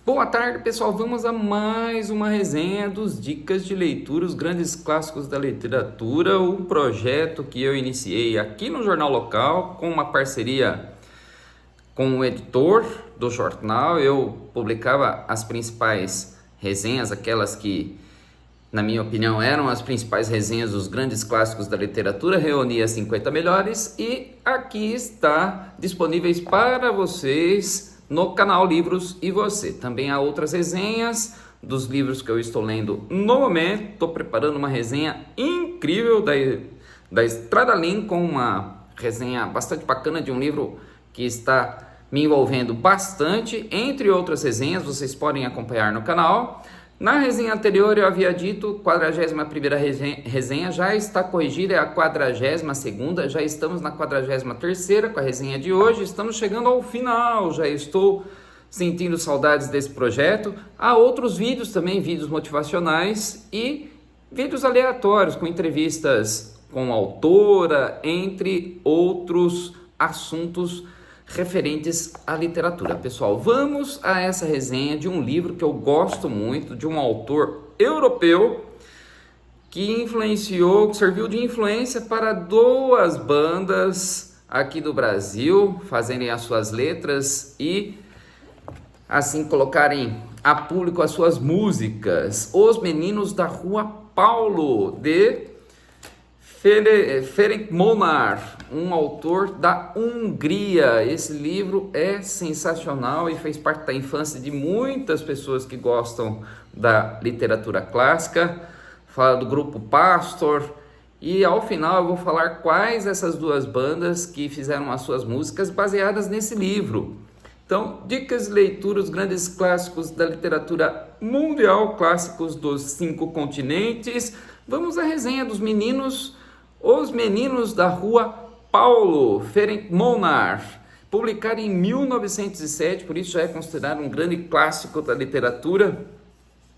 Boa tarde, pessoal. Vamos a mais uma resenha dos Dicas de Leitura, os grandes clássicos da literatura, um projeto que eu iniciei aqui no Jornal Local com uma parceria com o editor do jornal. Eu publicava as principais resenhas, aquelas que, na minha opinião, eram as principais resenhas dos grandes clássicos da literatura, reunia 50 melhores e aqui está disponíveis para vocês no canal Livros e Você. Também há outras resenhas dos livros que eu estou lendo no momento. Estou preparando uma resenha incrível da Estrada Lincoln, uma resenha bastante bacana de um livro que está me envolvendo bastante. Entre outras resenhas, vocês podem acompanhar no canal. Na resenha anterior eu havia dito 41ª resenha, já está corrigida, é a 42ª, já estamos na 43ª com a resenha de hoje, estamos chegando ao final, já estou sentindo saudades desse projeto. Há outros vídeos também, vídeos motivacionais e vídeos aleatórios com entrevistas com a autora, entre outros assuntos referentes à literatura. Pessoal, vamos a essa resenha de um livro que eu gosto muito, de um autor europeu que serviu de influência para duas bandas aqui do Brasil fazerem as suas letras e assim colocarem a público as suas músicas. Os Meninos da Rua Paulo, de Ferenc Molnár, um autor da Hungria. Esse livro é sensacional e fez parte da infância de muitas pessoas que gostam da literatura clássica. Fala do grupo Pastor e ao final eu vou falar quais essas duas bandas que fizeram as suas músicas baseadas nesse livro. Então, dicas de leitura, os grandes clássicos da literatura mundial, clássicos dos 5 continentes. Vamos à resenha dos meninos. Os Meninos da Rua Paulo, Ferenc Molnár, publicado em 1907, por isso já é considerado um grande clássico da literatura.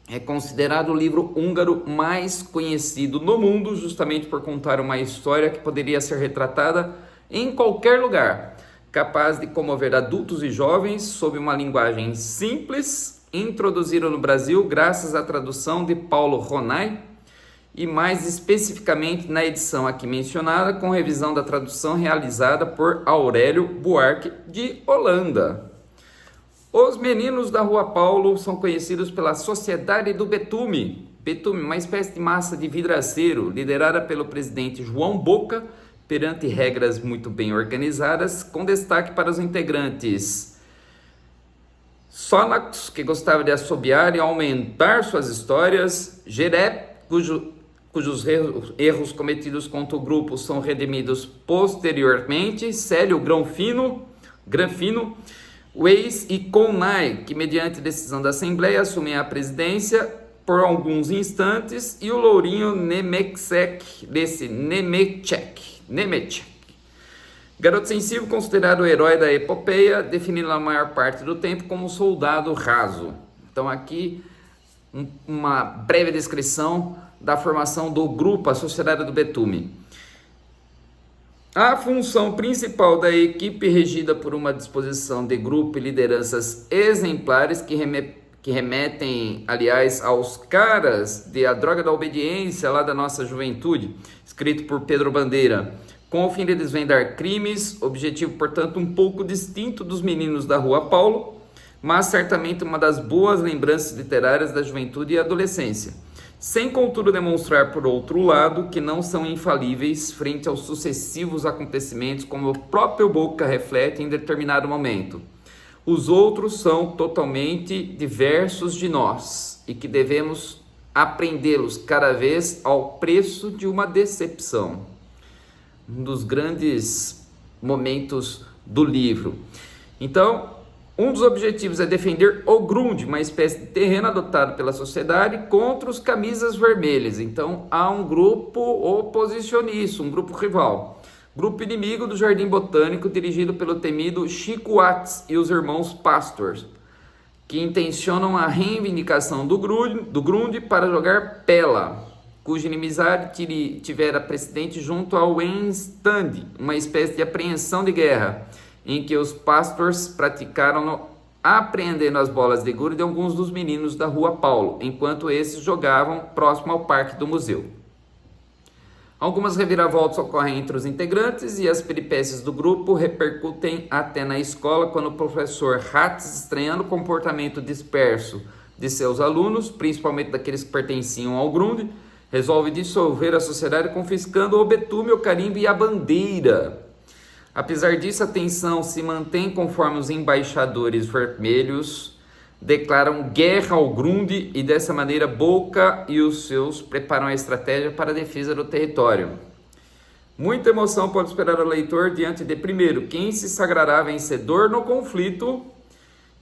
É considerado o livro húngaro mais conhecido no mundo, justamente por contar uma história que poderia ser retratada em qualquer lugar, capaz de comover adultos e jovens sob uma linguagem simples, introduzido no Brasil graças à tradução de Paulo Ronay, e mais especificamente na edição aqui mencionada, com revisão da tradução realizada por Aurélio Buarque de Holanda. Os Meninos da Rua Paulo são conhecidos pela Sociedade do Betume. Betume, uma espécie de massa de vidraceiro, liderada pelo presidente João Boca, perante regras muito bem organizadas, com destaque para os integrantes Sónacos, que gostava de assobiar e aumentar suas histórias, Jereb, cujos erros cometidos contra o grupo são redimidos posteriormente, Célio Granfino, Weiss e Kolnay, que mediante decisão da Assembleia assumem a presidência por alguns instantes, e o Lourinho Nemeczek, garoto sensível, considerado o herói da epopeia, definido a maior parte do tempo como soldado raso. Então aqui uma breve descrição da formação do grupo, a Sociedade do Betume. A função principal da equipe, regida por uma disposição de grupo e lideranças exemplares que remetem, aliás, aos caras de A Droga da Obediência, lá da nossa juventude, escrito por Pedro Bandeira, com o fim de desvendar crimes, objetivo, portanto, um pouco distinto dos Meninos da Rua Paulo, mas certamente uma das boas lembranças literárias da juventude e adolescência, sem contudo demonstrar, por outro lado, que não são infalíveis frente aos sucessivos acontecimentos, como o próprio Boca reflete em determinado momento. Os outros são totalmente diversos de nós e que devemos aprendê-los cada vez ao preço de uma decepção. Um dos grandes momentos do livro. Então, um dos objetivos é defender o Grund, uma espécie de terreno adotado pela sociedade, contra os camisas vermelhas. Então há um grupo oposicionista, um grupo rival. Grupo inimigo do Jardim Botânico, dirigido pelo temido Chico Watts e os irmãos Pastor, que intencionam a reivindicação do Grund para jogar Pella, cuja inimizade tivera precedente junto ao Einstand, uma espécie de apreensão de guerra, em que os pastores praticaram apreendendo as bolas de gude de alguns dos meninos da Rua Paulo, enquanto esses jogavam próximo ao parque do museu. Algumas reviravoltas ocorrem entre os integrantes e as peripécias do grupo repercutem até na escola quando o professor Hatz, estranhando o comportamento disperso de seus alunos, principalmente daqueles que pertenciam ao Grunde, resolve dissolver a sociedade confiscando o betume, o carimbo e a bandeira. Apesar disso, a tensão se mantém conforme os embaixadores vermelhos declaram guerra ao Grunde e dessa maneira Boca e os seus preparam a estratégia para a defesa do território. Muita emoção pode esperar o leitor diante de, primeiro, quem se sagrará vencedor no conflito,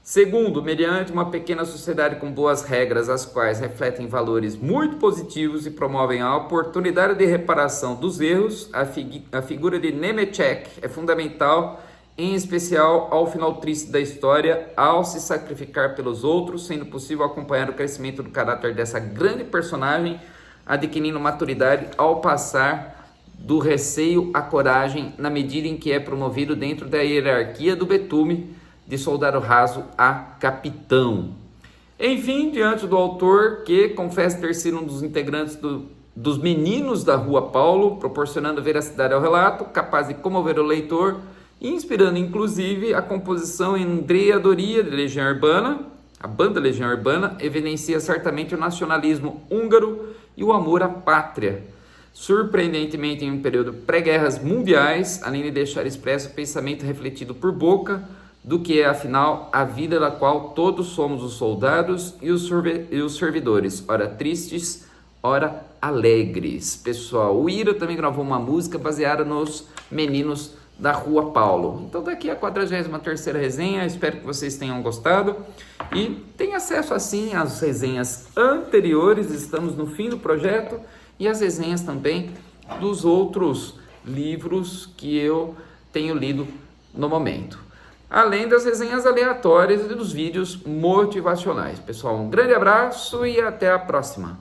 segundo, mediante uma pequena sociedade com boas regras, as quais refletem valores muito positivos e promovem a oportunidade de reparação dos erros, a figura de Nemetschek é fundamental, em especial ao final triste da história, ao se sacrificar pelos outros, sendo possível acompanhar o crescimento do caráter dessa grande personagem, adquirindo maturidade ao passar do receio à coragem, na medida em que é promovido dentro da hierarquia do betume, de soldado raso a capitão. Enfim, diante do autor, que confessa ter sido um dos integrantes dos meninos da Rua Paulo, proporcionando veracidade ao relato, capaz de comover o leitor, inspirando inclusive a composição em Andrea Doria de Legião Urbana. A banda Legião Urbana evidencia certamente o nacionalismo húngaro e o amor à pátria. Surpreendentemente, em um período pré-guerras mundiais, além de deixar expresso o pensamento refletido por Boca, do que é, afinal, a vida da qual todos somos os soldados e os servidores, ora tristes, ora alegres. Pessoal, o Ira também gravou uma música baseada nos meninos da Rua Paulo. Então daqui a 43ª resenha, espero que vocês tenham gostado e tenham acesso assim às resenhas anteriores, estamos no fim do projeto, e as resenhas também dos outros livros que eu tenho lido no momento. Além das resenhas aleatórias e dos vídeos motivacionais. Pessoal, um grande abraço e até a próxima.